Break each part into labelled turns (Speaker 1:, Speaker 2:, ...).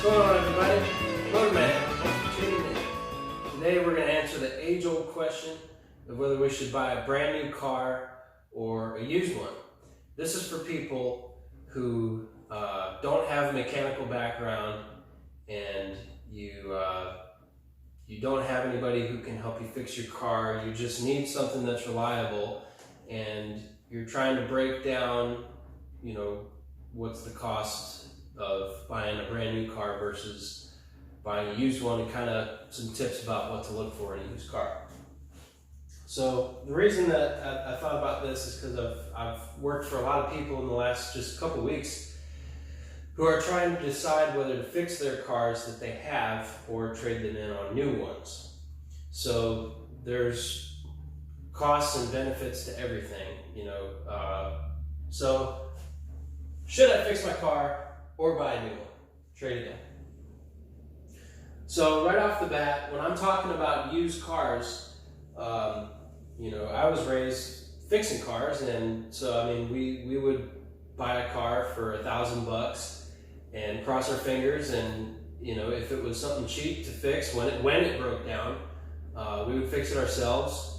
Speaker 1: going on, everybody? Motorman tuning in. Today we're going to answer the age-old question of whether we should buy a brand new car or a used one. This is for people who don't have a mechanical background and you don't have anybody who can help you fix your car. You just need something that's reliable, and you're trying to break down, what's the cost of buying a brand new car versus buying a used one, and kind of some tips about what to look for in a used car. So the reason that I thought about this is because I've worked for a lot of people in the last just couple weeks who are trying to decide whether to fix their cars that they have or trade them in on new ones. So there's costs and benefits to everything, So should I fix my car or buy a new one? Trade it in. So right off the bat, when I'm talking about used cars, I was raised fixing cars, and so we would buy a car for $1,000 and cross our fingers, and if it was something cheap to fix when it broke down, we would fix it ourselves.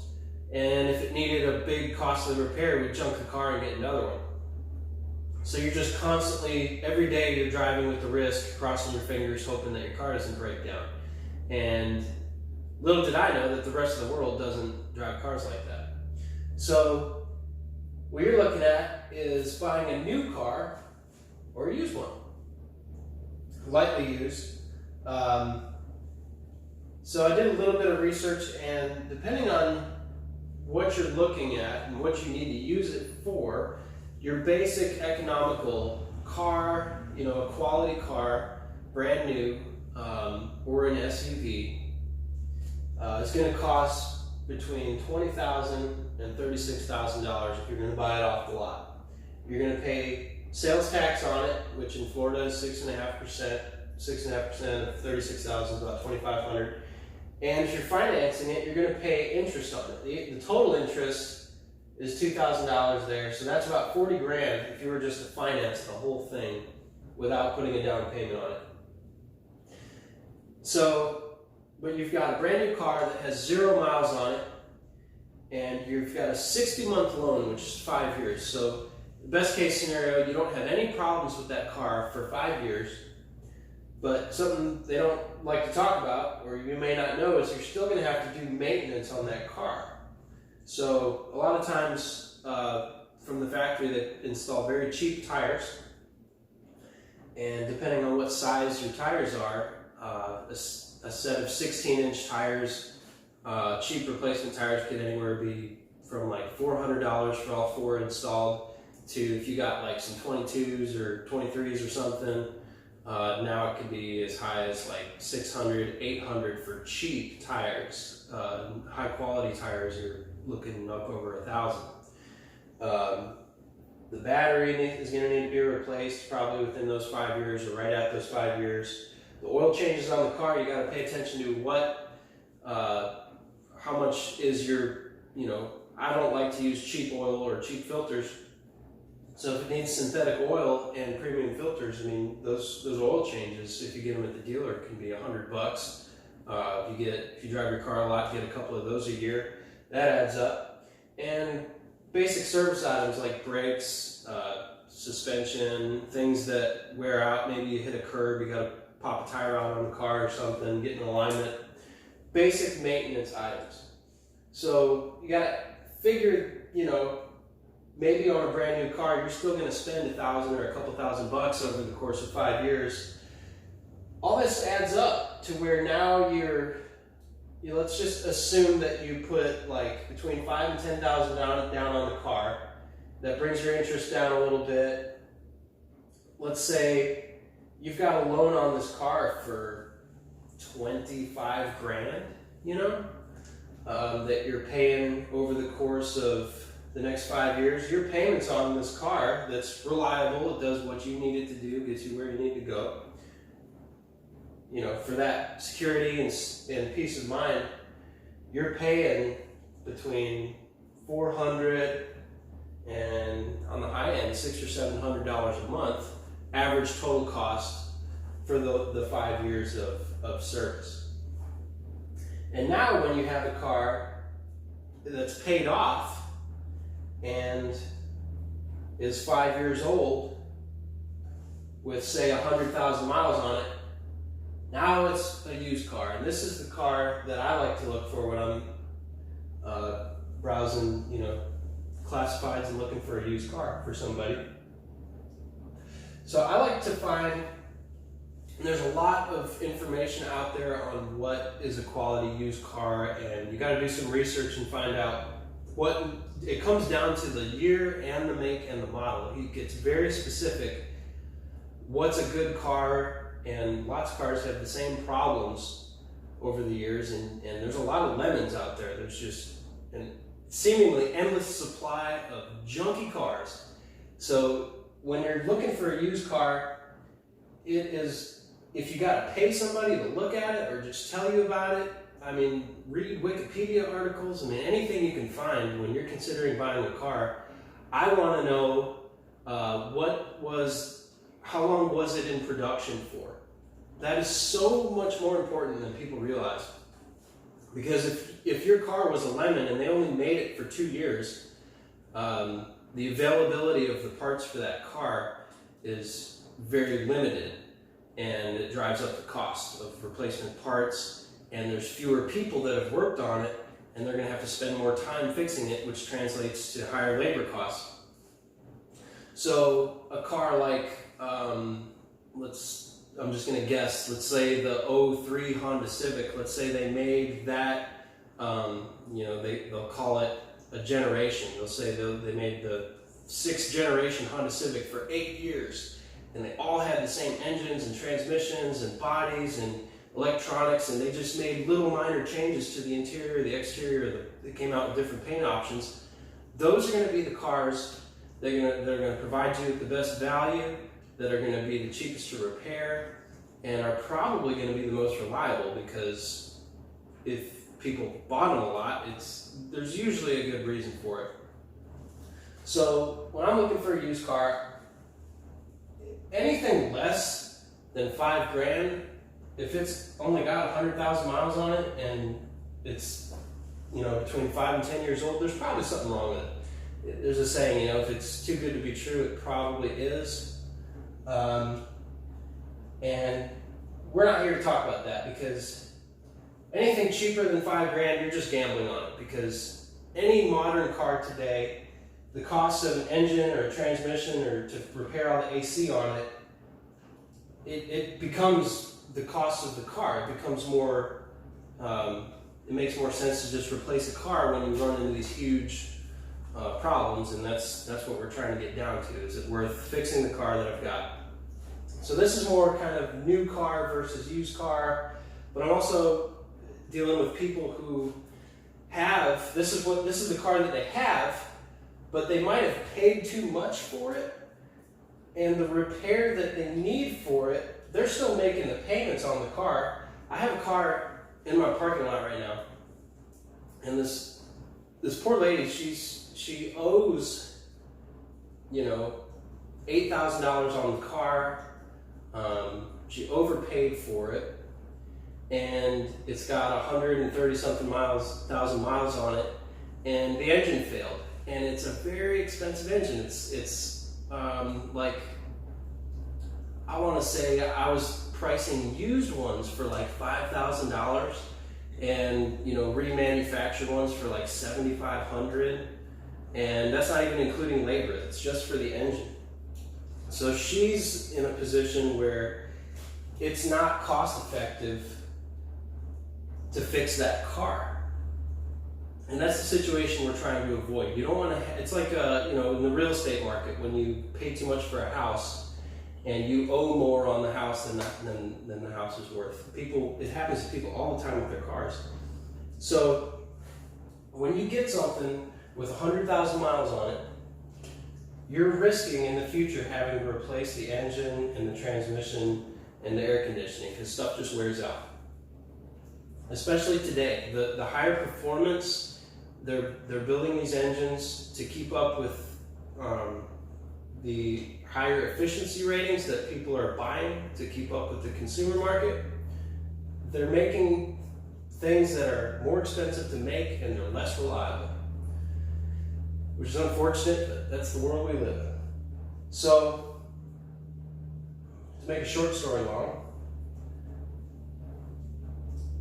Speaker 1: And if it needed a big costly repair, we'd junk the car and get another one. So you're just constantly, every day you're driving with the risk, crossing your fingers, hoping that your car doesn't break down. And little did I know that the rest of the world doesn't drive cars like that. So what you're looking at is buying a new car or a used one, lightly used. So I did a little bit of research, and depending on what you're looking at and what you need to use it for, your basic economical car, a quality car, brand new, or an SUV, it's going to cost between $20,000 and $36,000 if you're going to buy it off the lot. You're going to pay sales tax on it, which in Florida is 6.5%. 6.5% of $36,000 is about $2,500. And if you're financing it, you're going to pay interest on it. The total interest is $2,000 there, so that's about $40,000 if you were just to finance the whole thing without putting a down payment on it. So, but you've got a brand new car that has 0 miles on it, and you've got a 60-month loan, which is 5 years. So the best case scenario, you don't have any problems with that car for 5 years. But something they don't like to talk about, or you may not know, is you're still going to have to do maintenance on that car. So a lot of times from the factory, they install very cheap tires, and depending on what size your tires are, a set of 16-inch tires, cheap replacement tires could anywhere be from like $400 for all 4 installed, to if you got like some 22s or 23s or something, now it could be as high as like $600, $800 for cheap tires. High quality tires are looking up over $1,000. The battery is going to need to be replaced probably within those 5 years or right at those 5 years. The oil changes on the car, you got to pay attention to how much is your, I don't like to use cheap oil or cheap filters. So if it needs synthetic oil and premium filters, those oil changes, if you get them at the dealer, can be $100. If you drive your car a lot, get a couple of those a year. That adds up. And basic service items like brakes, suspension, things that wear out. Maybe you hit a curb, you got to pop a tire out on the car or something, get in alignment. Basic maintenance items. So you got to figure, maybe on a brand new car, you're still going to spend $1,000 or a couple $1,000 over the course of 5 years. All this adds up to where now let's just assume that you put like between $5,000 and $10,000 down on the car. That brings your interest down a little bit. Let's say you've got a loan on this car for $25,000, that you're paying over the course of the next 5 years. Your payments on this car that's reliable, it does what you need it to do, gets you where you need to go. For that security and peace of mind, you're paying between $400 and on the high end $600 or $700 a month. Average total cost for the 5 years of service. And now when you have a car that's paid off and is 5 years old with, say, 100,000 miles on it, now it's a used car. And this is the car that I like to look for when I'm browsing, classifieds and looking for a used car for somebody. So I like to find, there's a lot of information out there on what is a quality used car, and you got to do some research and find out what, it comes down to the year and the make and the model. It gets very specific. What's a good car? And lots of cars have the same problems over the years, and there's a lot of lemons out there. There's just a seemingly endless supply of junky cars. So when you're looking for a used car, it is, if you got to pay somebody to look at it or just tell you about it, I mean, read Wikipedia articles, anything you can find when you're considering buying a car. I want to know how long was it in production for? That is so much more important than people realize. Because if your car was a lemon and they only made it for 2 years, the availability of the parts for that car is very limited, and it drives up the cost of replacement parts, and there's fewer people that have worked on it, and they're going to have to spend more time fixing it, which translates to higher labor costs. So a car like, I'm just going to guess, let's say the 03 Honda Civic, let's say they made that, they'll call it a generation. They'll say they made the 6th generation Honda Civic for 8 years, and they all had the same engines and transmissions and bodies and electronics, and they just made little minor changes to the interior, the exterior, they came out with different paint options. Those are going to be the cars that are going to provide you with the best value, that are going to be the cheapest to repair, and are probably going to be the most reliable, because if people bought them a lot, there's usually a good reason for it. So when I'm looking for a used car, anything less than $5 grand, if it's only got 100,000 miles on it and it's between 5 and 10 years old, there's probably something wrong with it. There's a saying, if it's too good to be true, it probably is. And we're not here to talk about that, because anything cheaper than $5 grand, you're just gambling on it. Because any modern car today, the cost of an engine or a transmission or to repair all the AC on it, it becomes the cost of the car. It becomes more, it makes more sense to just replace a car when you run into these huge problems, and that's what we're trying to get down to. Is it worth fixing the car that I've got? So this is more kind of new car versus used car, but I'm also dealing with people who have, this is the car that they have, but they might have paid too much for it, and the repair that they need for it, they're still making the payments on the car. I have a car in my parking lot right now, and this poor lady, she owes, $8,000 on the car. She overpaid for it, and it's got 130-something thousand miles on it, and the engine failed. And it's a very expensive engine. It's like, I want to say I was pricing used ones for like $5,000, and remanufactured ones for like $7,500, and that's not even including labor. It's just for the engine. So she's in a position where it's not cost effective to fix that car. And that's the situation we're trying to avoid. You don't want to, it's like, in the real estate market, when you pay too much for a house and you owe more on the house than the house is worth. It happens to people all the time with their cars. So when you get something with 100,000 miles on it, you're risking in the future having to replace the engine and the transmission and the air conditioning, because stuff just wears out. Especially today, the higher performance, they're building these engines to keep up with the higher efficiency ratings that people are buying to keep up with the consumer market, they're making things that are more expensive to make and they're less reliable, which is unfortunate, but that's the world we live in. So, to make a short story long,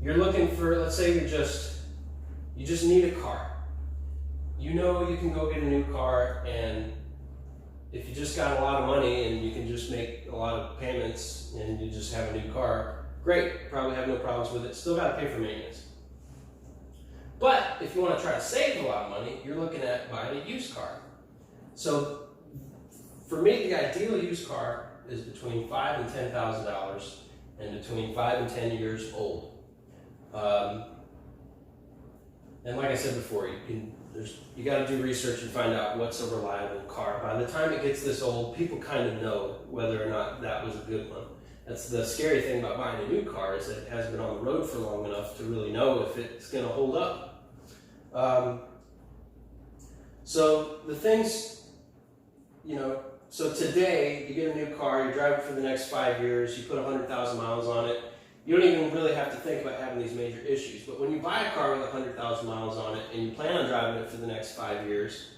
Speaker 1: you're looking for, let's say you just need a car. You know you can go get a new car, and if you just got a lot of money and you can just make a lot of payments and you just have a new car, great, probably have no problems with it, still got to pay for maintenance. But if you want to try to save a lot of money, you're looking at buying a used car. So for me, the ideal used car is between $5,000 and $10,000 and between 5 and 10 years old. And like I said before, you got to do research and find out what's a reliable car. By the time it gets this old, people kind of know whether or not that was a good one. That's the scary thing about buying a new car, is that it hasn't been on the road for long enough to really know if it's going to hold up. So the things, so today you get a new car, you drive it for the next 5 years, you put 100,000 miles on it. You don't even really have to think about having these major issues. But when you buy a car with 100,000 miles on it and you plan on driving it for the next 5 years,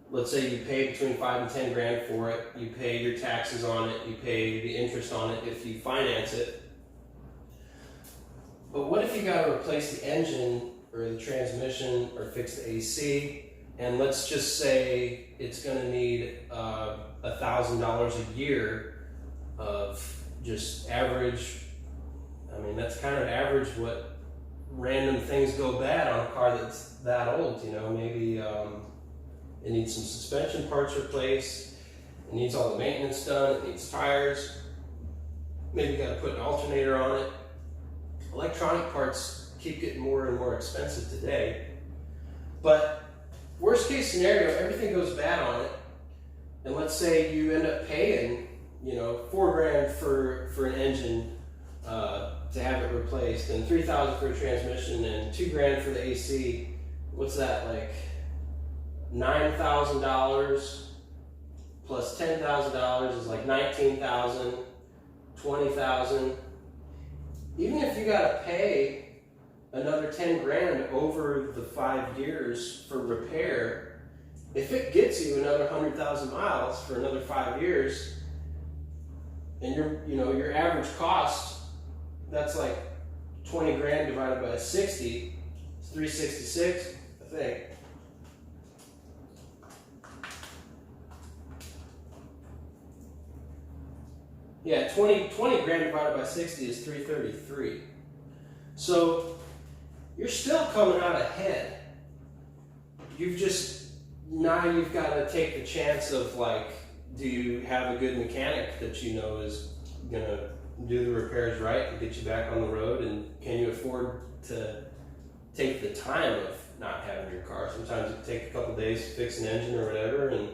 Speaker 1: let's say you pay between 5 and 10 grand for it, you pay your taxes on it, you pay the interest on it if you finance it. But what if you got to replace the engine or the transmission or fix the AC, and let's just say it's going to need $1,000 a year of just average. I mean, that's kind of average what random things go bad on a car that's that old, maybe it needs some suspension parts replaced, it needs all the maintenance done, it needs tires, maybe you got to put an alternator on it. Electronic parts keep getting more and more expensive today, but worst case scenario, everything goes bad on it, and let's say you end up paying, $4 grand for an engine to have it replaced, and $3,000 for a transmission, and $2 grand for the AC. What's that, like $9,000 plus $10,000 is like $19,000, $20,000. Even if you got to pay another 10 grand over the 5 years for repair, if it gets you another 100,000 miles for another 5 years, and your average cost, that's like 20 grand divided by 60, it's 366, I think. Yeah, 20 grand divided by 60 is 333. So you're still coming out ahead. You've got to take the chance of, like, do you have a good mechanic that is going to do the repairs right and get you back on the road, and can you afford to take the time of not having your car? Sometimes it can take a couple days to fix an engine or whatever, and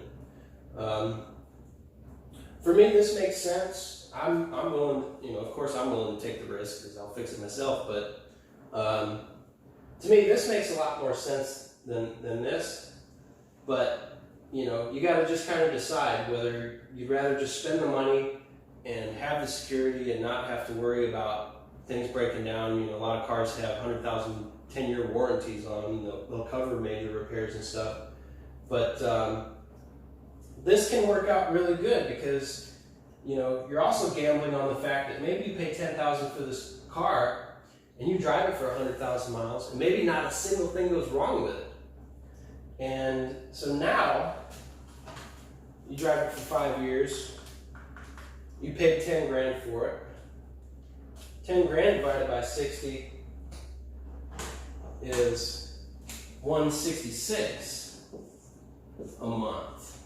Speaker 1: for me this makes sense. I'm willing, of course I'm willing to take the risk because I'll fix it myself, but to me this makes a lot more sense than this. But you got to just kind of decide whether you'd rather just spend the money and have the security and not have to worry about things breaking down. A lot of cars have 100,000 10-year warranties on them. They'll cover major repairs and stuff. But this can work out really good because you're also gambling on the fact that maybe you pay $10,000 for this car and you drive it for 100,000 miles and maybe not a single thing goes wrong with it. And so now you drive it for 5 years. You paid 10 grand for it. 10 grand divided by 60 is $166 a month.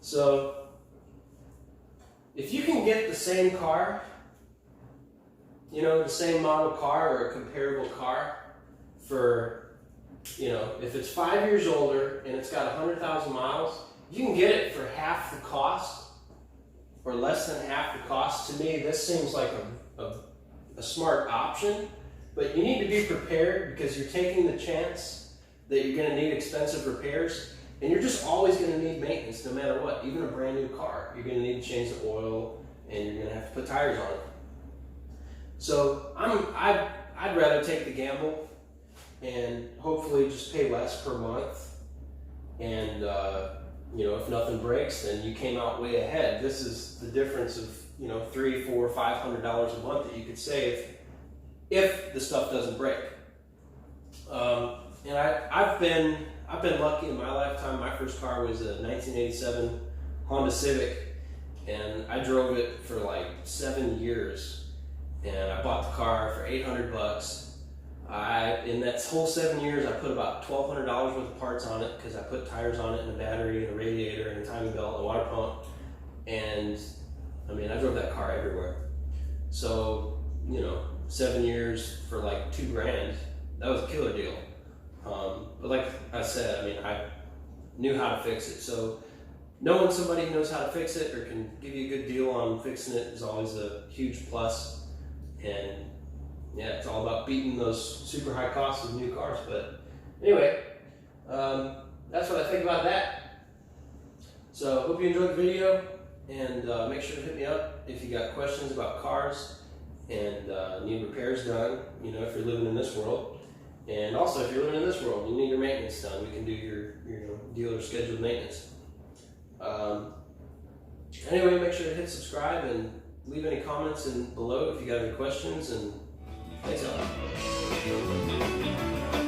Speaker 1: So if you can get the same car, the same model car or a comparable car for, if it's 5 years older and it's got 100,000 miles, you can get it for half the cost or less than half the cost. To me, this seems like a smart option, but you need to be prepared because you're taking the chance that you're going to need expensive repairs. And you're just always going to need maintenance no matter what. Even a brand new car, you're going to need to change the oil and you're going to have to put tires on it. So I'd rather take the gamble and hopefully just pay less per month. And you know, if nothing breaks, then you came out way ahead. This is the difference of, you know, $300, $400, $500 a month that you could save if the stuff doesn't break. And I've been lucky in my lifetime. My first car was a 1987 Honda Civic, and I drove it for like 7 years. And I bought the car for $800. In that whole 7 years, I put about $1,200 worth of parts on it because I put tires on it and a battery and a radiator and a timing belt and a water pump. And I mean, I drove that car everywhere. So, you know, 7 years for like $2,000, that was a killer deal. But like I said, I mean, I knew how to fix it. So knowing somebody who knows how to fix it or can give you a good deal on fixing it is always a huge plus. And yeah, it's all about beating those super high costs of new cars. But anyway, that's what I think about that. So hope you enjoyed the video, and make sure to hit me up if you got questions about cars and need repairs done, you know, if you're living in this world. And also, if you're living in this world, you need your maintenance done, we can do your dealer scheduled maintenance. Anyway, make sure to hit subscribe and leave any comments below if you got any questions, and thanks a lot.